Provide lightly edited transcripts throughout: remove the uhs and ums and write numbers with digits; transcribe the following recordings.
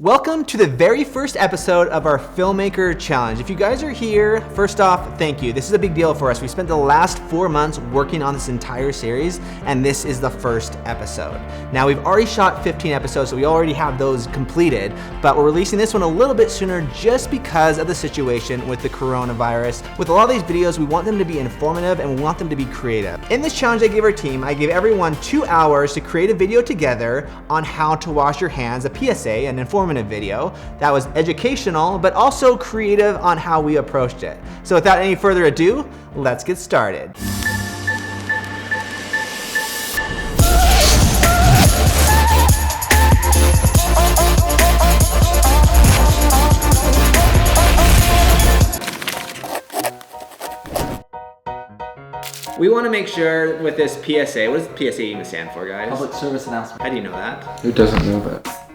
Welcome to the very first episode of our Filmmaker Challenge. If you guys are here, first off, thank you. This is a big deal for us. We spent the last 4 months working on this entire series, and this is the first episode. Now, we've already shot 15 episodes, so we already have those completed, but we're releasing this one a little bit sooner just because of the situation with the coronavirus. With a lot of these videos, we want them to be informative and we want them to be creative. In this challenge I gave our team, I gave everyone 2 hours to create a video together on how to wash your hands, a PSA, an informative video that was educational but also creative on how we approached it. So without any further ado, let's get started. We want to make sure with this PSA, what does PSA even stand for, guys? Public service announcement. How do you know that? Who doesn't know that?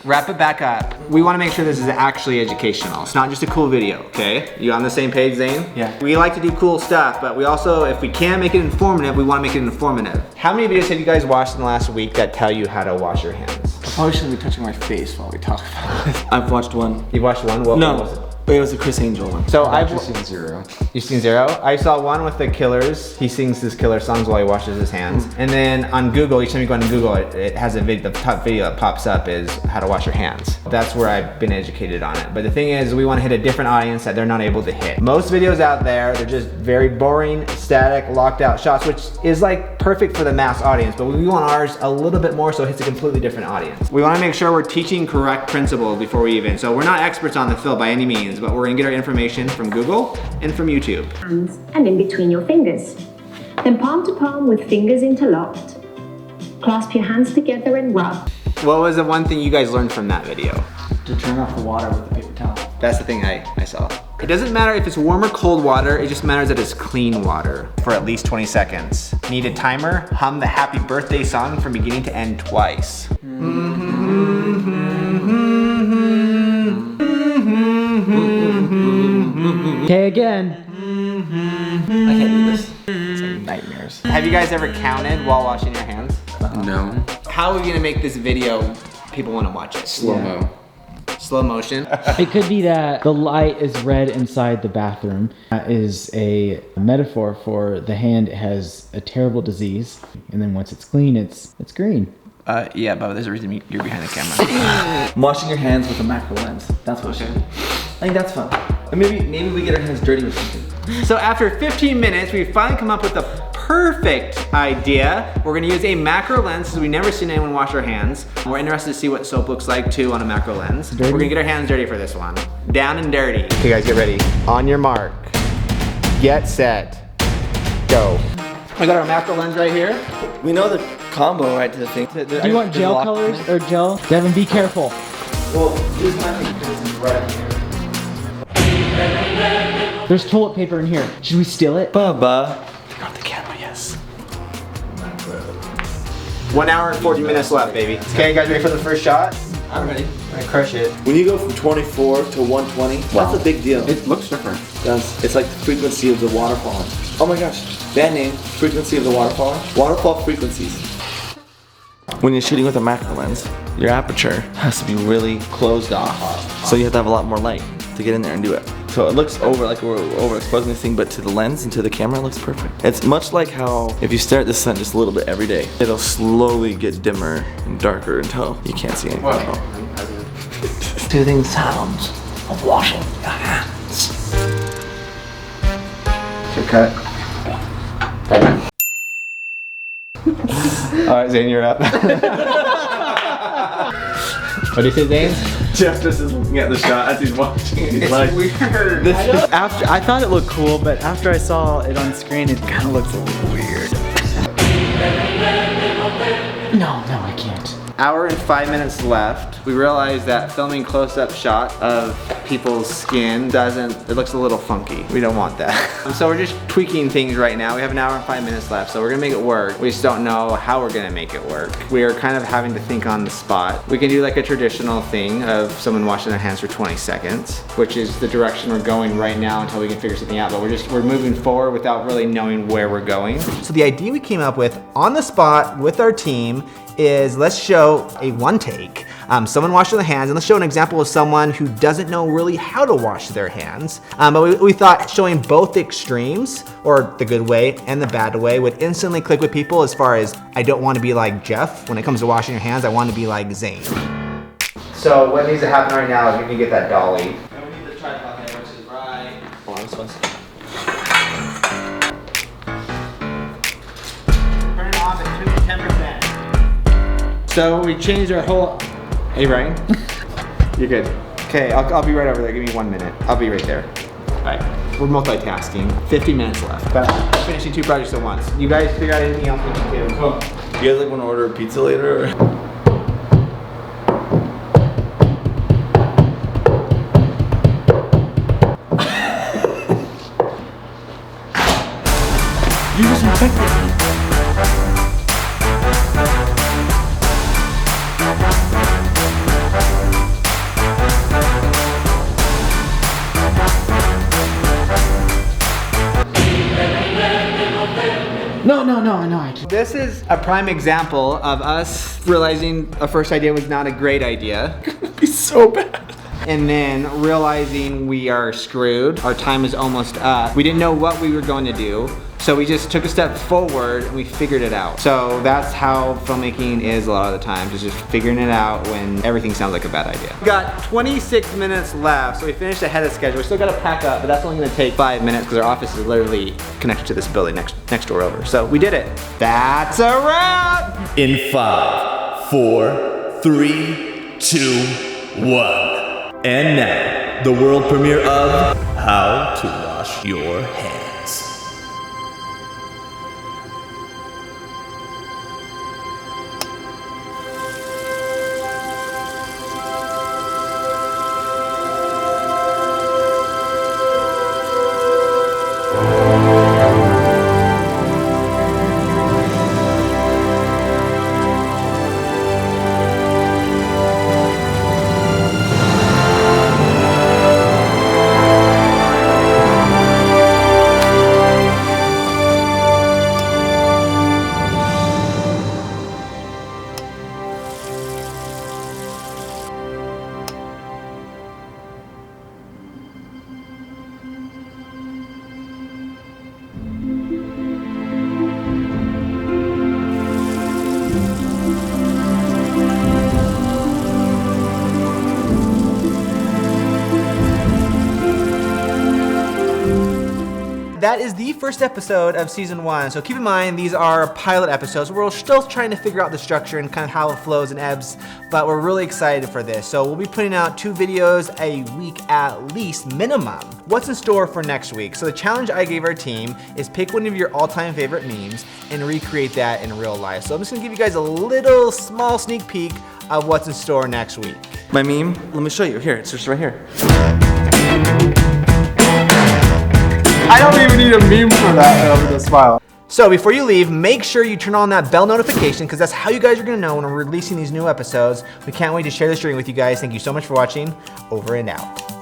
Wrap it back up. We want to make sure this is actually educational. It's not just a cool video, okay? You on the same page, Zane? Yeah. We like to do cool stuff, but we also, if we can make it informative, we want to make it informative. How many videos have you guys watched in the last week that tell you how to wash your hands? I probably shouldn't be touching my face while we talk about this. I've watched one. You've watched one? What No, was it? it was a Chris Angel one. So I've actually seen 0. You've seen 0? I saw one with the Killers. He sings his Killer songs while he washes his hands. And then on Google, each time you go on Google, it has a video, the top video that pops up is how to wash your hands. That's where I've been educated on it. But the thing is, we want to hit a different audience that they're not able to hit. Most videos out there, they're just very boring, static, locked out shots, which is like perfect for the mass audience. But we want ours a little bit more so it hits a completely different audience. We want to make sure we're teaching correct principles before we even. So we're not experts on the field by any means, but we're going to get our information from Google and from YouTube. Hands and in between your fingers. Then palm to palm with fingers interlocked. Clasp your hands together and rub. What was the one thing you guys learned from that video? To turn off the water with a paper towel. That's the thing I saw. It doesn't matter if it's warm or cold water, it just matters that it's clean water for at least 20 seconds. Need a timer? Hum the happy birthday song from beginning to end twice. Okay, again. I can't do this. It's like nightmares. Have you guys ever counted while washing your hands? No. How are we gonna make this video people wanna watch it? Slow-mo. Slow motion? It could be that the light is red inside the bathroom. That is a metaphor for the hand has a terrible disease, and then once it's clean, it's green. Yeah, but there's a reason you're behind the camera. Washing your hands with a macro lens. That's what I think that's fun. And maybe we get our hands dirty with something. So after 15 minutes, we finally come up with the perfect idea. We're gonna use a macro lens because we've never seen anyone wash our hands. We're interested to see what soap looks like too on a macro lens. Dirty? We're gonna get our hands dirty for this one. Down and dirty. Okay guys, get ready. On your mark, get set, go. I got our macro lens right here. We know the combo, right, to the thing. Do you want gel colors or gel? Devin, be careful. Well, use my thing because it's right here. There's toilet paper in here. Should we steal it? Bubba. Take off the camera, yes. 1 hour and 40 minutes left, baby. Okay, guys ready for the first shot? I'm ready. I'm gonna crush it. When you go from 24 to 120, that's a big deal. It looks different. It's like the frequency of the water falling. Oh my gosh, band name, frequency of the water falling. Waterfall frequencies. When you're shooting with a macro lens, your aperture has to be really closed off. So you have to have a lot more light to get in there and do it. So it looks like we're overexposing this thing, but to the lens and to the camera, it looks perfect. It's much like how if you stare at the sun just a little bit every day, it'll slowly get dimmer and darker until you can't see anything at all. Soothing sounds of washing your hands. Good cut. All right, Zane, you're up. What do you say, Zane? Jeff just is looking at the shot as he's watching. He's It's like, weird. I thought it looked cool, but after I saw it on screen, it kind of looks a little weird. No, I can't. Hour and 5 minutes left. We realized that filming close-up shot of people's skin it looks a little funky. We don't want that. So we're just tweaking things right now. We have 1 hour and 5 minutes left, so we're gonna make it work. We just don't know how we're gonna make it work. We are kind of having to think on the spot. We can do like a traditional thing of someone washing their hands for 20 seconds, which is the direction we're going right now until we can figure something out, but we're moving forward without really knowing where we're going. So the idea we came up with on the spot with our team is let's show a one take. Someone washing their hands, and let's show an example of someone who doesn't know really how to wash their hands. But we thought showing both the extremes, or the good way and the bad way, would instantly click with people as far as I don't want to be like Jeff. When it comes to washing your hands, I want to be like Zane. So what needs to happen right now is we need to get that Dolly. And we need the tripod there, which is right. Oh, this one's. Turn it off at 10%. So we changed our whole. Are you writing? You're good. Okay, I'll be right over there. Give me 1 minute. I'll be right there. All right. We're multitasking. 50 minutes left. But I'm finishing 2 projects at once. You guys figure out anything else we can do? Oh. You guys like want to order a pizza later? Or? You just infected me. No, I can't. This is a prime example of us realizing a first idea was not a great idea. It'd be so bad. And then realizing we are screwed. Our time is almost up. We didn't know what we were going to do. So we just took a step forward and we figured it out. So that's how filmmaking is a lot of the time, just figuring it out when everything sounds like a bad idea. We got 26 minutes left, so we finished ahead of schedule. We still gotta pack up, but that's only gonna take 5 minutes because our office is literally connected to this building next door over. So we did it. That's a wrap! In 5, 4, 3, 2, 1. And now, the world premiere of How to Wash Your Hands. That is the first episode of season 1. So keep in mind, these are pilot episodes. We're still trying to figure out the structure and kind of how it flows and ebbs, but we're really excited for this. So we'll be putting out 2 videos a week at least, minimum. What's in store for next week? So the challenge I gave our team is pick one of your all-time favorite memes and recreate that in real life. So I'm just gonna give you guys a little small sneak peek of what's in store next week. My meme? Let me show you. Here, it's just right here. I don't even need a meme for that with a smile. So before you leave, make sure you turn on that bell notification because that's how you guys are gonna know when we're releasing these new episodes. We can't wait to share this journey with you guys. Thank you so much for watching. Over and out.